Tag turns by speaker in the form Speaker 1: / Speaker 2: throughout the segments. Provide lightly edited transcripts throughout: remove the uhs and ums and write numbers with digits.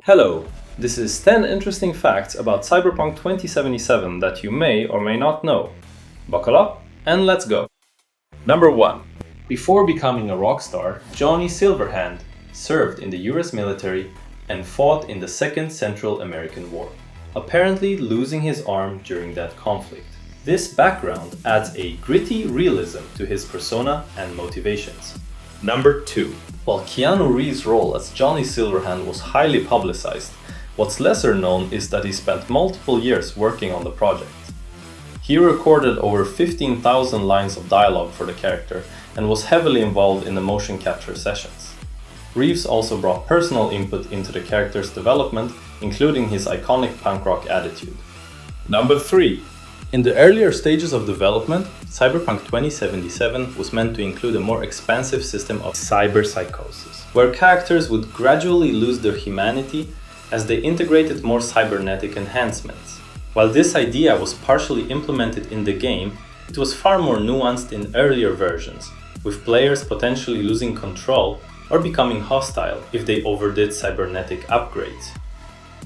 Speaker 1: Hello, this is 10 interesting facts about Cyberpunk 2077 that you may or may not know. Buckle up and let's go! Number 1. Before becoming a rock star, Johnny Silverhand served in the US military and fought in the Second Central American War, apparently losing his arm during that conflict. This background adds a gritty realism to his persona and motivations. Number 2. While Keanu Reeves' role as Johnny Silverhand was highly publicized, what's lesser known is that he spent multiple years working on the project. He recorded over 15,000 lines of dialogue for the character and was heavily involved in the motion capture sessions. Reeves also brought personal input into the character's development, including his iconic punk rock attitude. Number 3. In the earlier stages of development, Cyberpunk 2077 was meant to include a more expansive system of cyberpsychosis, where characters would gradually lose their humanity as they integrated more cybernetic enhancements. While this idea was partially implemented in the game, it was far more nuanced in earlier versions, with players potentially losing control or becoming hostile if they overdid cybernetic upgrades.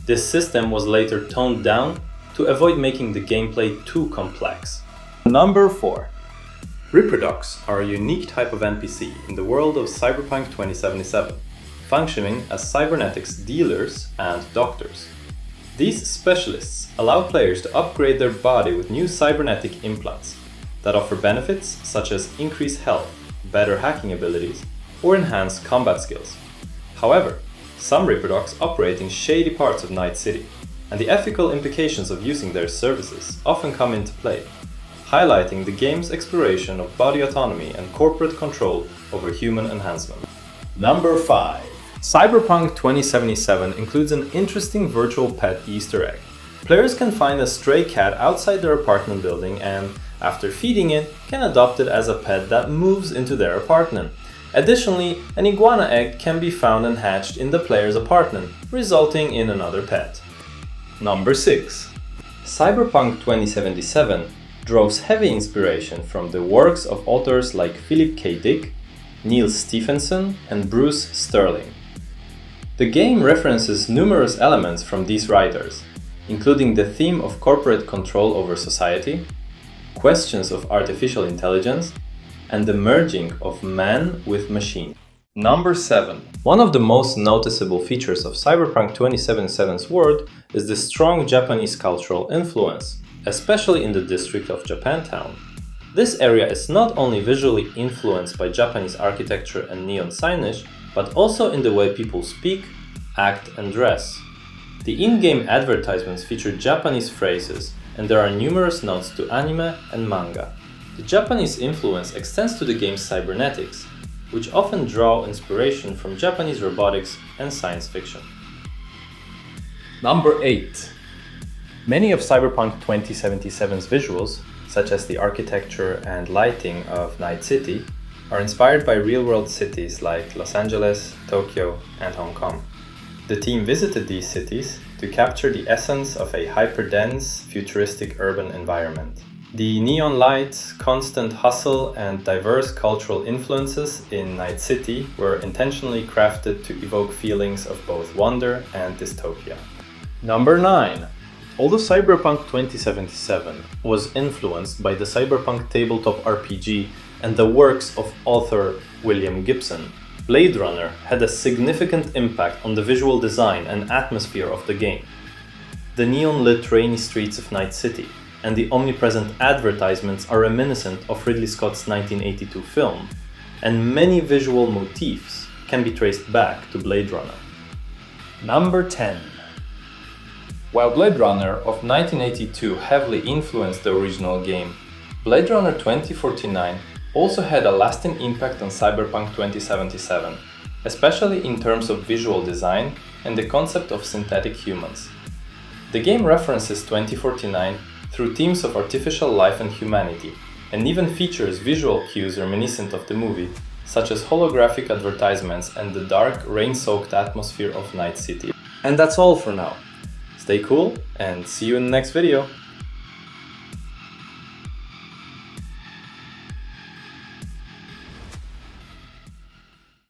Speaker 1: This system was later toned down to avoid making the gameplay too complex. Number 4. Reproducts are a unique type of NPC in the world of Cyberpunk 2077, functioning as cybernetics dealers and doctors. These specialists allow players to upgrade their body with new cybernetic implants that offer benefits such as increased health, better hacking abilities, or enhanced combat skills. However, some reproducts operate in shady parts of Night City, and the ethical implications of using their services often come into play, highlighting the game's exploration of body autonomy and corporate control over human enhancement. Number 5. Cyberpunk 2077 includes an interesting virtual pet Easter egg. Players can find a stray cat outside their apartment building and, after feeding it, can adopt it as a pet that moves into their apartment. Additionally, an iguana egg can be found and hatched in the player's apartment, resulting in another pet. Number 6. Cyberpunk 2077 draws heavy inspiration from the works of authors like Philip K. Dick, Neil Stephenson, and Bruce Sterling. The game references numerous elements from these writers, including the theme of corporate control over society, questions of artificial intelligence, and the merging of man with machine. Number 7. One of the most noticeable features of Cyberpunk 2077's world is the strong Japanese cultural influence, especially in the district of Japantown. This area is not only visually influenced by Japanese architecture and neon signage, but also in the way people speak, act, and dress. The in-game advertisements feature Japanese phrases, and there are numerous nods to anime and manga. The Japanese influence extends to the game's cybernetics, which often draw inspiration from Japanese robotics and science fiction. Number 8. Many of Cyberpunk 2077's visuals, such as the architecture and lighting of Night City, are inspired by real-world cities like Los Angeles, Tokyo, and Hong Kong. The team visited these cities to capture the essence of a hyper-dense, futuristic urban environment. The neon lights, constant hustle, and diverse cultural influences in Night City were intentionally crafted to evoke feelings of both wonder and dystopia. Number 9. Although Cyberpunk 2077 was influenced by the Cyberpunk tabletop RPG and the works of author William Gibson, Blade Runner had a significant impact on the visual design and atmosphere of the game. The neon-lit rainy streets of Night City and the omnipresent advertisements are reminiscent of Ridley Scott's 1982 film, and many visual motifs can be traced back to Blade Runner. Number 10. While Blade Runner of 1982 heavily influenced the original game, Blade Runner 2049 also had a lasting impact on Cyberpunk 2077, especially in terms of visual design and the concept of synthetic humans. The game references 2049 through themes of artificial life and humanity, and even features visual cues reminiscent of the movie, such as holographic advertisements and the dark, rain-soaked atmosphere of Night City. And that's all for now. Stay cool and see you in the next video!